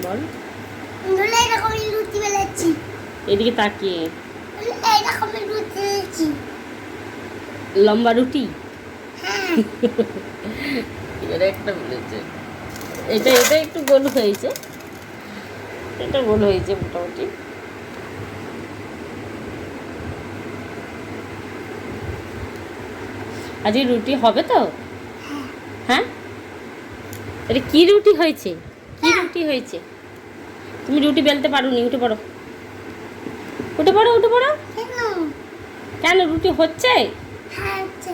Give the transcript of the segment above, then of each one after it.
বল। এরকম রুটি বেলাচ্ছি। এদিকে তাকিয়ে। এরকম রুটি বেলাচ্ছি। লম্বা রুটি। হ্যাঁ। এর একটা বলেছে। এটা একটু গোল হয়েছে। এটা গোল হয়েছে মোটামুটি। আজকে রুটি হবে তো? হ্যাঁ, এটা কি রুটি হয়েছে? কি রুটি হয়েছে? তুমি রুটি বেলতে পারোনি। উঠে পড়ো, উঠে পড়ো, উঠে পড়ো। কেন রুটি হচ্ছে? হ্যাঁ হচ্ছে।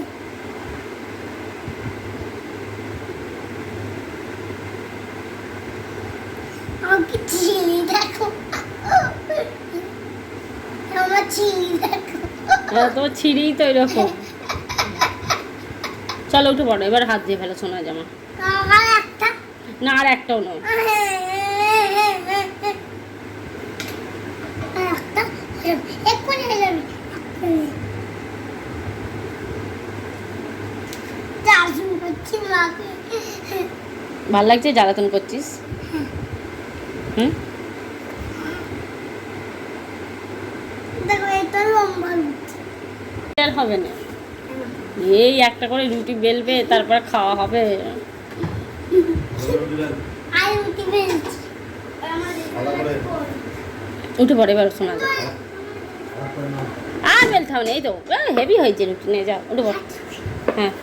আমাকে চিনি দেখো। আমার চিনি দেখো। তোমার ছিঁড়েই তো এরকম। চলো উঠে পড়ো, এবার হাত দিয়ে ফেলো সোনা জামা। আমার একটা। না, আর একটাও নয়। এক্ষুনি হয়ে যাবে। জ্বালাতন করছি মাকে। ভাল লাগছে জ্বালাতন করছিস? হুম, দেখো এটা লম্বা রুটি। আর হবে না। এই একটা করে রুটি বেলবে, তারপর খাওয়া হবে। আর রুটি বেলছি। উঠে পড়ে এবার শোনা যায়। আর বেলতে হবে না, এই তো হেভি হয়েছে রুটি। নিয়ে যাও, উঠে পড়। হ্যাঁ।